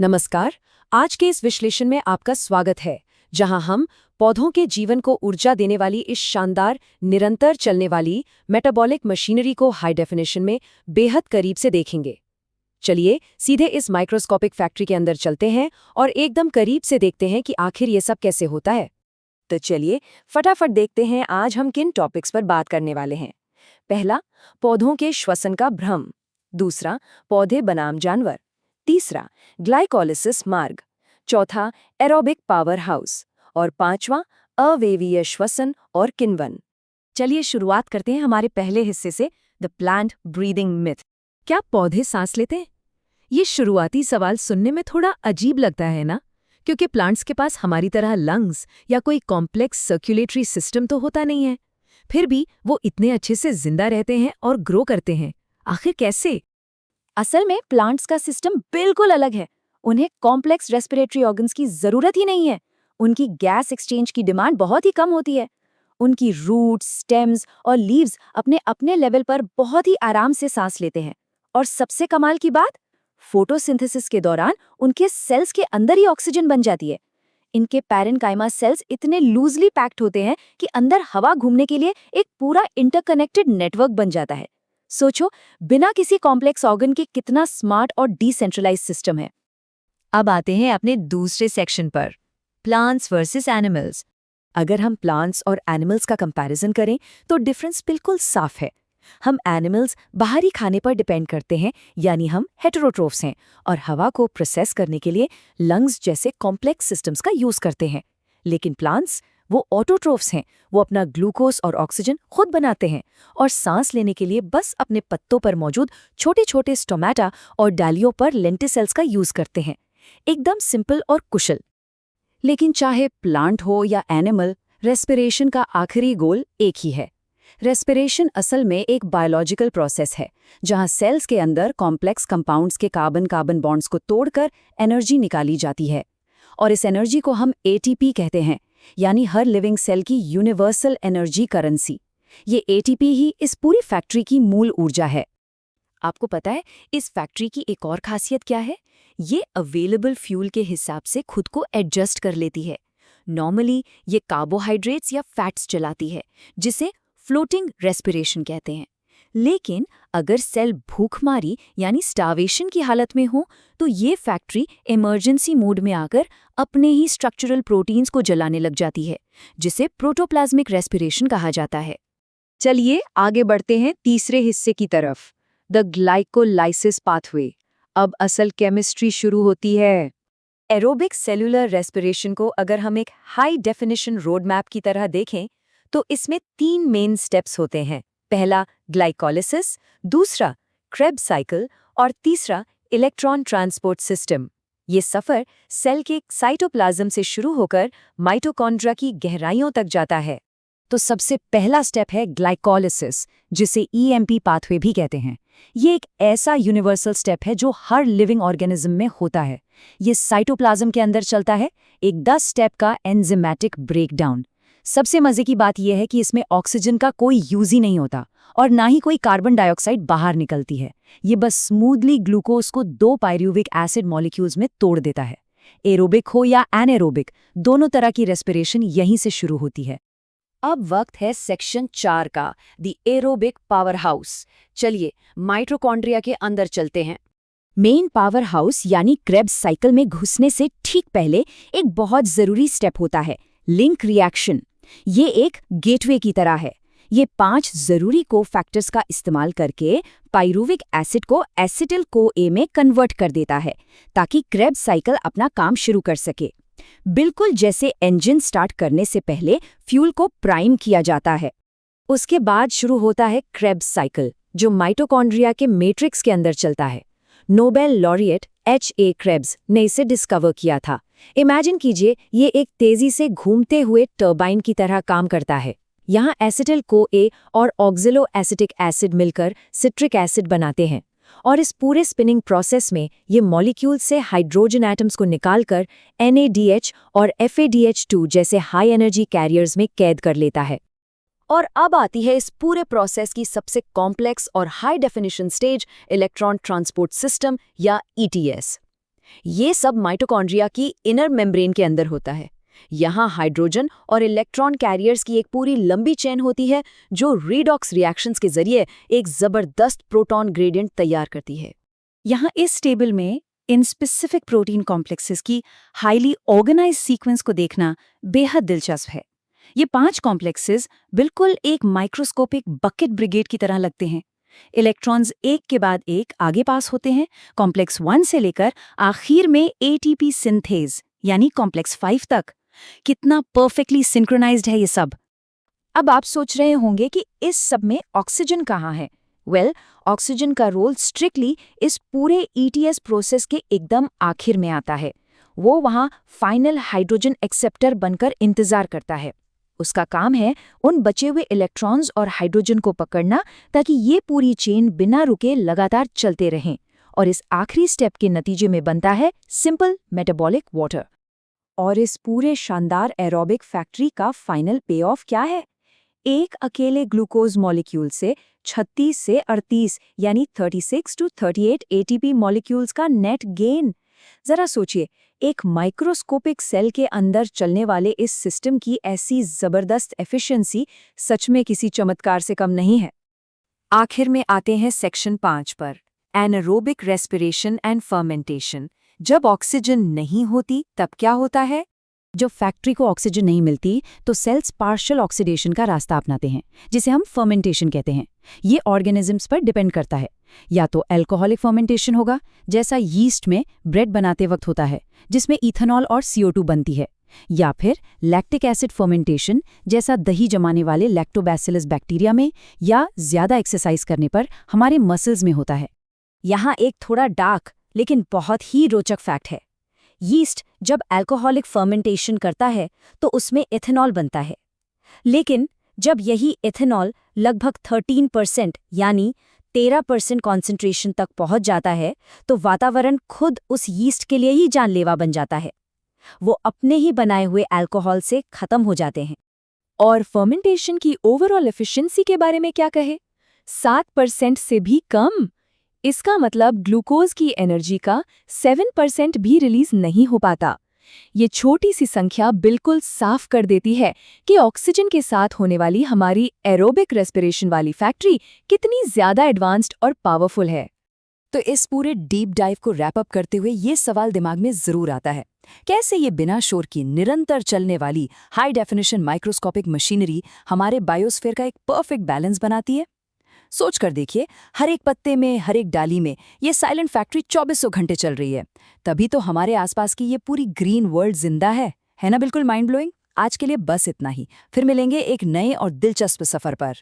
नमस्कार। आज के इस विश्लेषण में आपका स्वागत है, जहां हम पौधों के जीवन को ऊर्जा देने वाली इस शानदार, निरंतर चलने वाली मेटाबॉलिक मशीनरी को हाई डेफिनेशन में बेहद करीब से देखेंगे। चलिए सीधे इस माइक्रोस्कोपिक फैक्ट्री के अंदर चलते हैं और एकदम करीब से देखते हैं कि आखिर ये सब कैसे होता है। तो चलिए फटाफट देखते हैं आज हम किन टॉपिक्स पर बात करने वाले हैं। पहला, पौधों के श्वसन का भ्रम। दूसरा, पौधे बनाम जानवर। तीसरा, ग्लाइकोलिसिस मार्ग। चौथा, एरोबिक पावर हाउस। और पांचवा, अवेवीय श्वसन और किण्वन। चलिए शुरुआत करते हैं हमारे पहले हिस्से से, द प्लांट ब्रीदिंग मिथ। क्या पौधे सांस लेते हैं? ये शुरुआती सवाल सुनने में थोड़ा अजीब लगता है ना, क्योंकि प्लांट्स के पास हमारी तरह लंग्स या कोई कॉम्प्लेक्स सर्कुलेटरी सिस्टम तो होता नहीं है। फिर भी वो इतने अच्छे से जिंदा रहते हैं और ग्रो करते हैं। आखिर कैसे? असल में प्लांट्स का सिस्टम बिल्कुल अलग है। उन्हें कॉम्प्लेक्स रेस्पिरेटरी ऑर्गन्स की जरूरत ही नहीं है। उनकी गैस एक्सचेंज की डिमांड बहुत ही कम होती है। उनकी रूट्स, स्टेम्स और लीव्स अपने अपने लेवल पर बहुत ही आराम से सांस लेते हैं। और सबसे कमाल की बात, फोटोसिंथेसिस के दौरान उनके सेल्स के अंदर ही ऑक्सीजन बन जाती है। इनके पैरेन्काइमा सेल्स इतने लूजली पैक्ड होते हैं कि अंदर हवा घूमने के लिए एक पूरा इंटरकनेक्टेड नेटवर्क बन जाता है। सोचो, बिना किसी कॉम्प्लेक्स ऑर्गन के कितना स्मार्ट और डिसेंट्रलाइज सिस्टम है। अब आते हैं अपने दूसरे सेक्शन पर, प्लांट्स वर्सेस एनिमल्स। अगर हम प्लांट्स और एनिमल्स का कंपैरिजन करें तो डिफरेंस बिल्कुल साफ है। हम एनिमल्स बाहरी खाने पर डिपेंड करते हैं, यानी हम हेटेरोट्रोफ्स हैं और हवा को प्रोसेस करने के लिए लंग्स जैसे कॉम्प्लेक्स सिस्टम्स का यूज करते हैं। लेकिन प्लांट्स वो ऑटोट्रोफ्स हैं। वो अपना ग्लूकोज और ऑक्सीजन खुद बनाते हैं और सांस लेने के लिए बस अपने पत्तों पर मौजूद छोटे छोटे स्टोमेटा और डालियों पर लेंटिसेल्स का यूज करते हैं। एकदम सिंपल और कुशल। लेकिन चाहे प्लांट हो या एनिमल, रेस्पिरेशन का आखिरी गोल एक ही है। रेस्पिरेशन असल में एक बायोलॉजिकल प्रोसेस है, जहां सेल्स के अंदर कॉम्प्लेक्स कंपाउंड्स के कार्बन-कार्बन बॉन्ड्स को तोड़कर एनर्जी निकाली जाती है। और इस एनर्जी को हम एटीपी कहते हैं, यानी हर लिविंग सेल की यूनिवर्सल एनर्जी करेंसी। ये एटीपी ही इस पूरी फैक्ट्री की मूल ऊर्जा है। आपको पता है इस फैक्ट्री की एक और खासियत क्या है? ये अवेलेबल फ्यूल के हिसाब से खुद को एडजस्ट कर लेती है। नॉर्मली ये कार्बोहाइड्रेट्स या फैट्स चलाती है, जिसे फ्लोटिंग रेस्पिरेशन कहते हैं। लेकिन अगर सेल भूखमारी यानी स्टार्वेशन की हालत में हो, तो ये फैक्ट्री इमरजेंसी मोड में आकर अपने ही स्ट्रक्चरल प्रोटीन्स को जलाने लग जाती है, जिसे प्रोटोप्लाज्मिक रेस्पिरेशन कहा जाता है। चलिए आगे बढ़ते हैं तीसरे हिस्से की तरफ, द ग्लाइकोलाइसिस पाथवे। अब असल केमिस्ट्री शुरू होती है। एरोबिक सेलुलर रेस्पिरेशन को अगर हम एक हाई डेफिनेशन रोड मैप की तरह देखें, तो इसमें 3 मेन स्टेप्स होते हैं। पहला ग्लाइकोलिसिस, दूसरा क्रेब्स साइकिल और तीसरा इलेक्ट्रॉन ट्रांसपोर्ट सिस्टम। ये सफर सेल के साइटोप्लाज्म से शुरू होकर माइटोकॉन्ड्रिया की गहराइयों तक जाता है। तो सबसे पहला स्टेप है ग्लाइकोलिसिस, जिसे ईएमपी पाथवे भी कहते हैं। ये एक ऐसा यूनिवर्सल स्टेप है जो हर लिविंग ऑर्गेनिज्म में होता है। ये साइटोप्लाज्म के अंदर चलता है, एक 10 स्टेप का एंजाइमेटिक ब्रेकडाउन। सबसे मजे की बात यह है कि इसमें ऑक्सीजन का कोई यूज ही नहीं होता और ना ही कोई कार्बन डाइऑक्साइड बाहर निकलती है। ये बस स्मूथली ग्लूकोज को 2 पायरूविक एसिड मॉलिक्यूल्स में तोड़ देता है। एरोबिक हो या एनएरोबिक, दोनों तरह की रेस्पिरेशन यहीं से शुरू होती है। अब वक्त है सेक्शन 4 का, द एरोबिक पावर हाउस। चलिए माइटोकॉन्ड्रिया के अंदर चलते हैं। मेन पावर हाउस यानी क्रेब्स साइकिल में घुसने से ठीक पहले एक बहुत जरूरी स्टेप होता है, लिंक रिएक्शन। ये एक गेटवे की तरह है। ये 5 जरूरी कोफैक्टर्स का इस्तेमाल करके पायरूविक एसिड को एसिटिल CoA में कन्वर्ट कर देता है, ताकि क्रेब्स साइकिल अपना काम शुरू कर सके। बिल्कुल जैसे इंजन स्टार्ट करने से पहले फ्यूल को प्राइम किया जाता है। उसके बाद शुरू होता है क्रेब्स साइकिल, जो माइटोकॉन्ड्रिया के मैट्रिक्स के अंदर चलता है। Nobel laureate H.A. क्रेब्स ने इसे डिस्कवर किया था। इमेजिन कीजिए, ये एक तेजी से घूमते हुए टर्बाइन की तरह काम करता है। यहाँ एसिटिल CoA और ऑक्सिलो एसिटिक एसिड मिलकर सिट्रिक एसिड बनाते हैं और इस पूरे स्पिनिंग प्रोसेस में ये मॉलिक्यूल से हाइड्रोजन एटम्स को निकालकर NADH और FADH2 जैसे हाई एनर्जी कैरियर्स में कैद कर लेता है। और अब आती है इस पूरे प्रोसेस की सबसे कॉम्प्लेक्स और high definition stage, electron transport system या ETS। ये सब माइटोकॉन्ड्रिया की इनर मेम्ब्रेन के अंदर होता है। यहाँ हाइड्रोजन और इलेक्ट्रॉन कैरियर्स की एक पूरी लंबी चेन होती है जो रीडॉक्स रिएक्शंस के जरिए एक जबरदस्त प्रोटॉन ग्रेडियंट तैयार करती है। यहाँ इस टेबल में इन स्पेसिफिक प्रोटीन कॉम्प्लेक्सेस की हाईली ऑर्गेनाइज्ड सीक्वेंस को देखना बेहद दिलचस्प है। ये 5 कॉम्प्लेक्सेस बिल्कुल एक माइक्रोस्कोपिक बकेट ब्रिगेड की तरह लगते हैं। इलेक्ट्रॉन्स एक के बाद एक आगे पास होते हैं, कॉम्प्लेक्स 1 से लेकर आखिर में एटीपी सिंथेज यानी कॉम्प्लेक्स 5 तक। कितना परफेक्टली सिंक्रोनाइज्ड है ये सब। अब आप सोच रहे होंगे कि इस सब में ऑक्सीजन कहाँ है? ऑक्सीजन का रोल स्ट्रिक्टली इस पूरे ईटीएस प्रोसेस के एकदम आखिर में आता है। वो वहाँ फाइनल हाइड्रोजन एक्सेप्टर बनकर इंतजार करता है। उसका काम है उन बचे हुए इलेक्ट्रॉन्स और हाइड्रोजन को पकड़ना ताकि ये पूरी चेन बिना रुके लगातार चलते रहें, और इस आखिरी स्टेप के नतीजे में बनता है सिंपल मेटाबॉलिक वाटर। और इस पूरे शानदार एरोबिक फैक्ट्री का फाइनल पे ऑफ क्या है? एक अकेले ग्लूकोज मॉलिक्यूल से 36 से 38 यानी 36 to 38 एटीपी मॉलिक्यूल्स का नेट गेन। जरा सोचिए, एक माइक्रोस्कोपिक सेल के अंदर चलने वाले इस सिस्टम की ऐसी जबरदस्त एफिशिएंसी सच में किसी चमत्कार से कम नहीं है। आखिर में आते हैं सेक्शन 5 पर, एनारोबिक रेस्पिरेशन एंड फर्मेंटेशन। जब ऑक्सीजन नहीं होती तब क्या होता है? जब फैक्ट्री को ऑक्सीजन नहीं मिलती तो सेल्स पार्शियल ऑक्सीडेशन का रास्ता अपनाते हैं, जिसे हम फर्मेंटेशन कहते हैं। ये ऑर्गेनिजम्स पर डिपेंड करता है। या तो अल्कोहलिक फर्मेंटेशन होगा, जैसा यीस्ट में ब्रेड बनाते वक्त होता है, जिसमें इथेनॉल और CO2 बनती है, या फिर लैक्टिक एसिड फर्मेंटेशन, जैसा दही जमाने वाले लैक्टोबैसिलस बैक्टीरिया में, या ज्यादा एक्सरसाइज करने पर हमारे मसल्स में होता है। यहाँ एक थोड़ा डार्क लेकिन बहुत ही रोचक फैक्ट है। यीस्ट जब अल्कोहलिक फर्मेंटेशन करता है तो उसमें इथेनॉल बनता है, लेकिन जब यही इथेनॉल लगभग 13% यानी 13% कॉन्सेंट्रेशन तक पहुंच जाता है तो वातावरण खुद उस यीस्ट के लिए ही जानलेवा बन जाता है। वो अपने ही बनाए हुए अल्कोहल से खत्म हो जाते हैं। और फर्मेंटेशन की ओवरऑल एफिशिएंसी के बारे में क्या कहे? 7% से भी कम। इसका मतलब ग्लूकोज की एनर्जी का 7% भी रिलीज नहीं हो पाता। ये छोटी सी संख्या बिल्कुल साफ कर देती है कि ऑक्सीजन के साथ होने वाली हमारी एरोबिक रेस्पिरेशन वाली फैक्ट्री कितनी ज्यादा एडवांस्ड और पावरफुल है। तो इस पूरे डीप डाइव को रैप अप करते हुए ये सवाल दिमाग में जरूर आता है, कैसे ये बिना शोर की निरंतर चलने वाली हाई डेफिनेशन माइक्रोस्कोपिक मशीनरी हमारे बायोस्फीयर का एक परफेक्ट बैलेंस बनाती है? सोच कर देखिए, हर एक पत्ते में, हर एक डाली में ये साइलेंट फैक्ट्री 2400 घंटे चल रही है। तभी तो हमारे आसपास की ये पूरी ग्रीन वर्ल्ड जिंदा है ना? बिल्कुल माइंड ब्लोइंग। आज के लिए बस इतना ही, फिर मिलेंगे एक नए और दिलचस्प सफर पर।